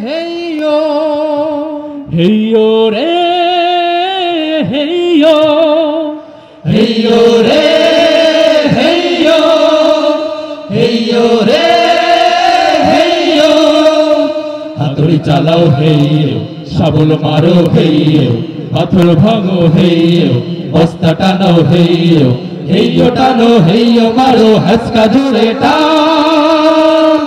হেইয়ো হেইয়ো রে হেইয়ো হেইয়ো রে হেইয়ো হেইয়ো রে হেইয়ো হাতুড়ি চালাও হেইয়ো শাবল মারো হেইয়ো পাথর ভাঙো হেইয়ো বস্তা টানো হেইয়ো হেইয়ো টানো হেইয়ো মারো হাসকা জোরে টান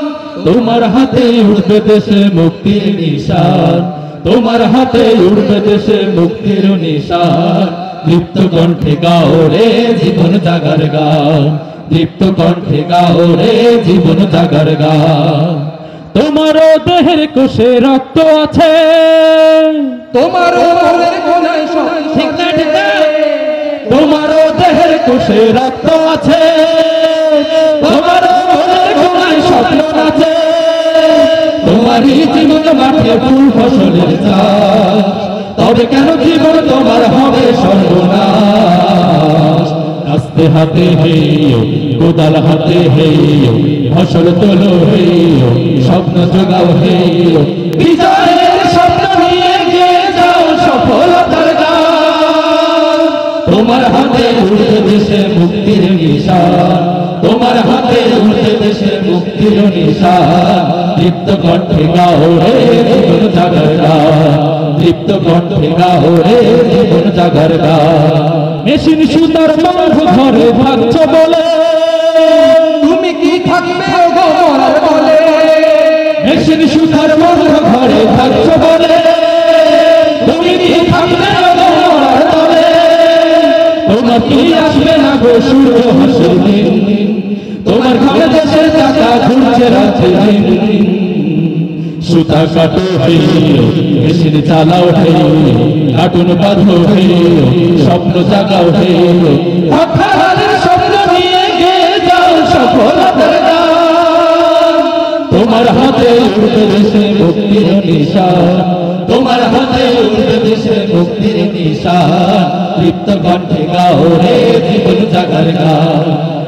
তোমার হাতে উড়বে দেশে মুক্তির নিশান তোমার হাতে উড়বে দেশে মুক্তির নিশান দীপ্ত কণ্ঠে গাও রে জীবন জাগার গান দীপ্ত কণ্ঠে গাও রে জীবন জাগার গান তোমারও দেহের কোষে রক্ত আছে তোমারও মনের কোনায় সব ঠিক না ঠিক না তোমারও দেহের কোষে রক্ত আছে তোমারও মনের কোনায় স্বপ্ন আছে তোমারই জীবন মাঠে ফুল ফসলের চাষ তবে কেন জীবন তোমার হবে সর্বনাশ আস্তে হাতে হেইয়ো কোদাল হাতে হেইয়ো ফসল তোলো হেইয়ো স্বপ্ন জোগাও হেইয়ো বিজয়ের স্বপ্ন নিয়ে গিয়ে যাও সফলতার গান তোমার হাতে উড়বে দেশে মুক্তির নিশান তোমার হাতে উড়বে দেশে মুক্তির নিশান দীপ্ত কণ্ঠে গাও রে জীবন জাগার গান দীপ্ত কণ্ঠে গাও রে জীবন জাগার গান মেশিন সুতার বন্ধ ঘরে থাকছো বলে তুমি কি থাকবে গো মরার বলে মেশিন সুতার বন্ধ ঘরে থাকছো বলে তুমি কি থাকবে গো মরার বলে তোমার কি আসবে না গো সূর্য হাসির দিন তোমার ঘরে দেশের চাকা ঘুরছে রাতে দিন সুতা কাটো হেইয়ো মেশিন চালাও হেইয়ো কাটুন বাঁধো হেইয়ো স্বপ্ন জাগাও হেইয়ো হাজার স্বপ্ন নিয়ে গিয়ে যাও সফলতার গান তোমার হাতে উড়বে দেশে মুক্তির নিশান তোমার হাতে উড়বে দেশে মুক্তির নিশান দীপ্ত কণ্ঠে গাও রে জীবন জাগার গান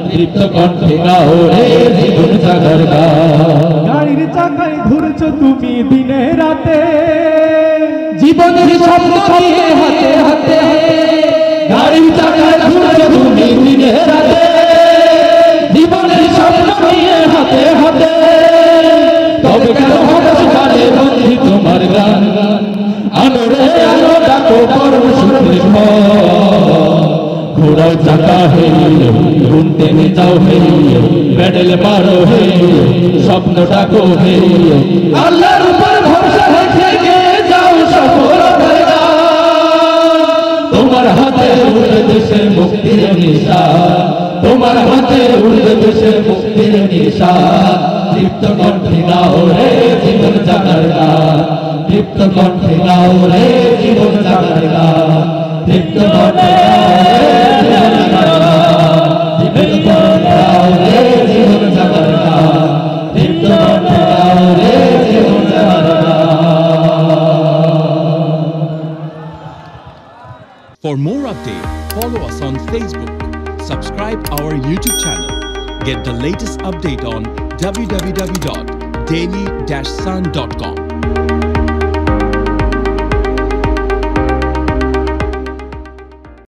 দীপ্ত কণ্ঠে গাও রে জীবন জাগার গান গাড়ির চাকায় ঘুরছো তুমি দিনে রাতে জীবনের স্বপ্ন নিয়ে হাতে হাতে গাড়ির চাকায় ঘুরছো তুমি দিনে রাতে জীবনের স্বপ্ন নিয়ে হাতে হাতে তবে কেন হঠাৎ গানে বন্ধি তোমার গান আলোরে আলো ডাকো কর্মসূত্রে ঘোড়ার চাকা হেইয়ো ঘুরতে নিয়ে যাও হেইয়ো প্যাডেল মারো হেইয়ো স্বপ্ন ডাকো হেইয়ো আল্লাহর উপর ভরসা রেখে গিয়ে যাও সফলতার গান তোমার হাতে উড়বে দেশে মুক্তির নিশান তোমার হাতে উড়বে দেশে মুক্তির নিশান দীপ্ত কণ্ঠে গাও রে জীবন জাগার গান দীপ্ত কণ্ঠে গাও রে জীবন জাগার গান দীপ্ত কণ্ঠে গাও রে জীবন জাগার গান দীপ্ত কণ্ঠে গাও রে জীবন জাগার গান। For more updates, follow us on Facebook, subscribe our YouTube channel, get the latest update on www.daily-sun.com.